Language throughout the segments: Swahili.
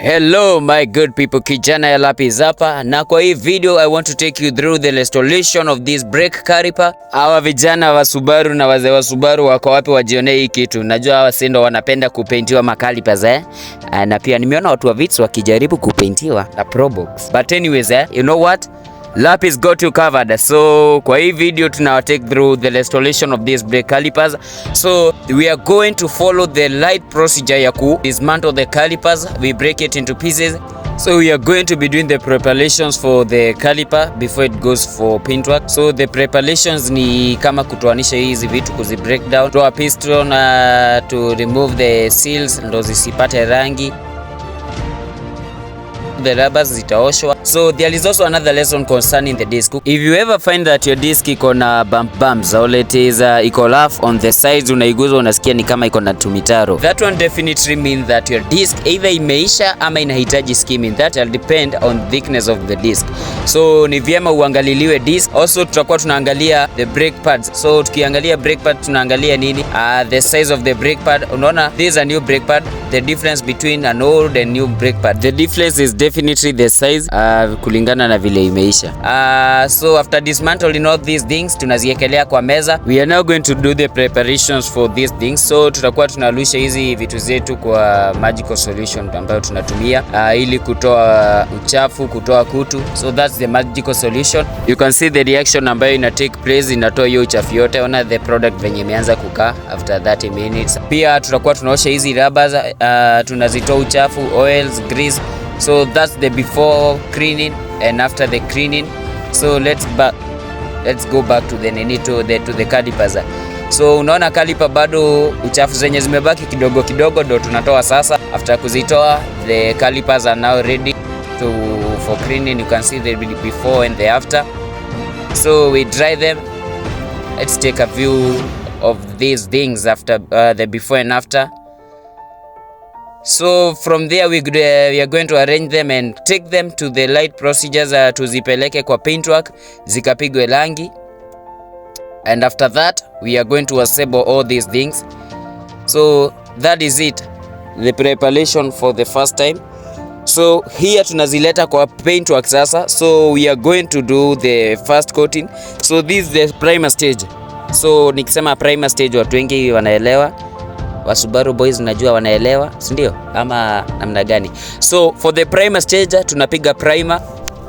Hello my good people, kijana ya LAPIS hapa, na kwa hii video I want to take you through the restoration of this brake caliper. Hawa vijana wa Subaru na wazee wa Subaru wako wapi wajionee hii kitu? Najua hawa sindo wanapenda kupaintiwa makalipers na pia nimeona watu wa Vitz wakijaribu kupaintiwa na Probox. But anyways you know what? LAPIS got you covered. So kwa hii video tuna take through the restoration of these brake calipers. So we are going to follow the light procedure ya ku dismantle the calipers. We break it into pieces. So we are going to be doing the preparations for the caliper before it goes for paintwork. So the preparations ni kama kutoanisha hizi vitu, kuzi break down, toa piston to remove the seals ndo zisipate rangi. The rubbers zitaoshwa. So there is also another lesson concerning the disc. If you ever find that your disc iko na bumps or it is iko rough on the sides, unaiguza unasikia ni kama iko na tumitaro, that one definitely means that your disc either imeisha ama inahitaji skimming. That will depend on thickness of the disc. So ni vyema uangaliliwe disc. Also tutakuwa tunaangalia the brake pads. So tukiangalia brake pad tunaangalia nini? The size of the brake pad. Unaona, this is a new brake pad. The difference between an old and new brake pad, the difference is definitely the size kulingana na vile imeisha. So after dismantling all these things tunaziekelea kwa meza. We are now going to do the preparations for these things. So tutakuwa tunalusha hizi vitu zetu kwa magical solution ambayo tunatumia ili kutoa uchafu, kutoa kutu. So that's the magical solution. You can see the reaction ambayo ina take place, inatoa hiyo uchafu yote. Ona the product venye imeanza kukaa after 30 minutes. Pia tutakuwa tunaosha hizi rubbers, tunazitoa uchafu, oils, grease. So that's the before cleaning and after the cleaning. So let's go back to the calipers. So unaona caliper bado uchafu zenye zimebaki kidogo kidogo ndo tunatoa sasa. After kuzitoa, the calipers are now ready for cleaning. You can see the before and the after. So we dry them. Let's take a view of these things after the before and after. So from there we are going to arrange them and take them to the light procedures tuzipeleke kwa paintwork zikapigwe rangi. And after that we are going to assemble all these things. So that is it, the preparation for the first time. So here tunazileta kwa paintwork sasa. So we are going to do the first coating. So this is the primer stage. So nikisema primer stage watu wengi wanaelewa, wa Subaru boys najua wanaelewa, si ndio? Ama namna gani? So for the primer stage tunapiga primer,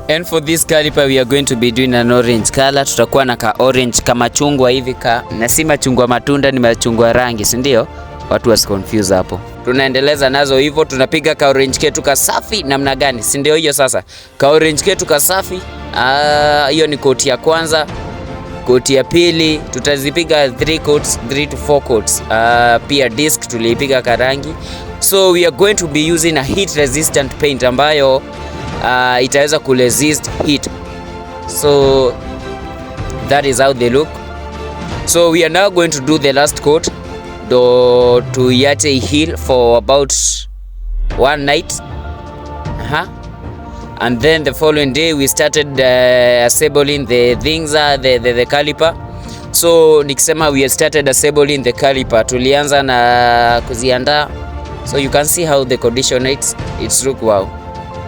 and for this caliper we are going to be doing an orange color. Tutakuwa na ka orange kama chungwa hivi, na si machungwa matunda, ni machungwa rangi, si ndio? Watu wasi confuse hapo. Tunaendeleza nazo hivyo, tunapiga ka orange ketu ka safi namna gani, si ndio? Hiyo sasa ka orange ketu ka safi, hiyo ni coat ya kwanza. Coat ya pili tutazipiga 3 to 4 coats. Pia disc tulipiga karangi. So we are going to be using a heat resistant paint ambayo itaweza ku resist heat. So that is how they look. So we are now going to do the last coat to iache heal for about 1 night. And then the following day we started assembling the things, the caliper. So nikisema we started assembling the caliper, tulianza na kuziandaa. So you can see how the condition it's look wow,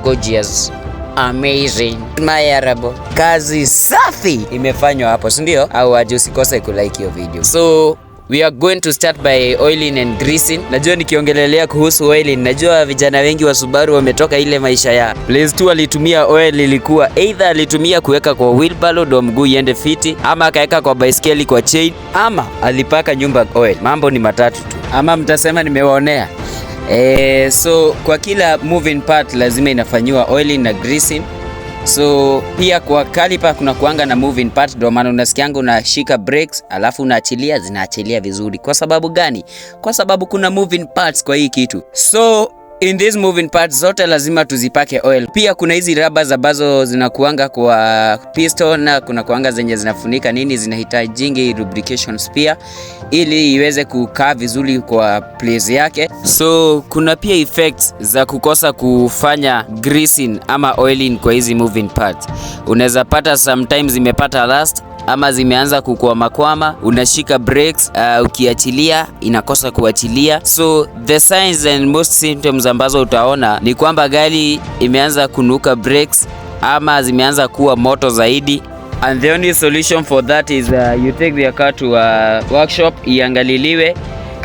gorgeous, amazing, admirable. Kazi safi imefanywa hapo, si ndio? Au aje usikose ku like hiyo video. So we are going to start by oiling and greasing. Najua nikiongelelea kuhusu oiling, najua vijana wengi wa Subaru wametoka ile maisha ya Blaze 2 alitumia oil, ilikuwa either alitumia kuweka kwa wheelbarrow ndo mguu iende fiti, ama akaweka kwa baiskeli kwa chain, ama alipaka nyumba oil. Mambo ni matatu tu. Ama mtasema nimewaonea. So kwa kila moving part lazima inafanywa oiling na greasing. So pia kwa caliper kuna kuanga na moving part, ndio maana unasikianga unashika brakes alafu unaachilia, zinaachilia vizuri. Kwa sababu gani? Kwa sababu kuna moving parts kwa hii kitu. So in these moving parts zote lazima tuzipake oil. Pia kuna hizi rubbers ambazo zinakuanga kwa piston, na kuna kuanga zenye zinafunika nini, zinahitaji lubrications pia ili iweze kukaa vizuri kwa place yake. So kuna pia effects za kukosa kufanya greasing ama oiling kwa hizi moving parts. Unaweza pata sometimes imepata rust ama zimeanza kukwama, unashika brakes, ukiachilia inakosa kuachilia. So the signs and most symptoms ambazo utaona ni kwamba gari imeanza kunuka brakes ama zimeanza kuwa moto zaidi. And the only solution for that is you take the car to a workshop, iangaliliwe,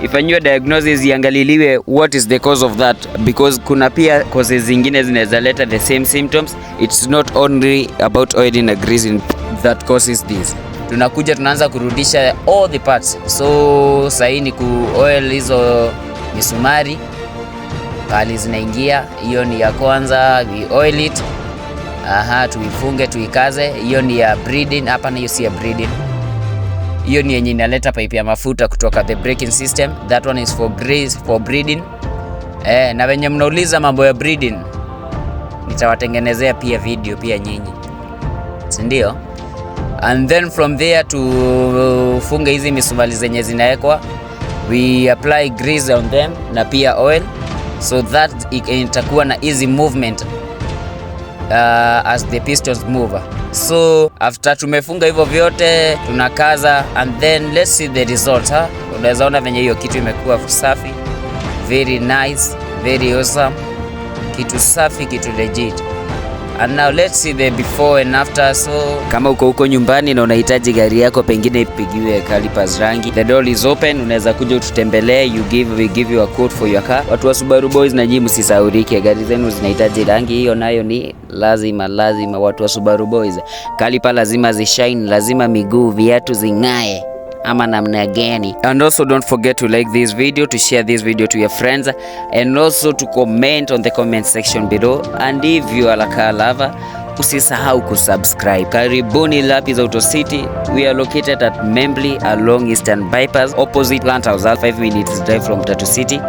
ifanywe diagnosis, iangaliliwe what is the cause of that, because kuna pia causes zingine zinaweza leta the same symptoms. It's not only about oil and grease that causes this. Tunakuja tunaanza kurudisha all the parts. So sahi ni oil hizo misumari pali zinaingia, hiyo ni ya kwanza, we oil it. Tuifunge, tuikaze. Hiyo ni ya breeding. Hapa na hiyo si ya breeding. Hiyo ni yenye inaleta pipe ya mafuta kutoka the braking system. That one is for grease, for breeding. Na wenye mnauliza mambo ya breeding, nitawatengenezea pia video pia nyinyi, si ndio? And then from there tufunge hizi misumali zenye zinawekwa, we apply grease on them na pia oil, so that itakuwa na easy movement as the pistons move. So after tumefunga hivyo vyote tunakaza, and then let's see the result. Unaweza ona venye hiyo kitu imekuwa safi, very nice, very awesome, kitu safi, kitu legit. And now let's see the before and after. So kama uko huko nyumbani na unahitaji gari yako pengine ipigiwe calipers rangi, the door is open, unaweza kuja ututembelee, we give you a quote for your car. Watu wa Subaru Boys na nyinyi msisahaulike, gari zenu zinahitaji rangi, hiyo nayo ni lazima. Watu wa Subaru Boys, caliper lazima zishine, lazima miguu, viatu zing'ae ama namna gani. And also don't forget to like this video, to share this video to your friends, and also to comment on the comment section below. And if you are a car lover, usisahau kusubscribe. Karibuni LAPIS Auto City. We are located at Membly along Eastern Bypass, opposite Plant House, 5 minutes drive from TATU City.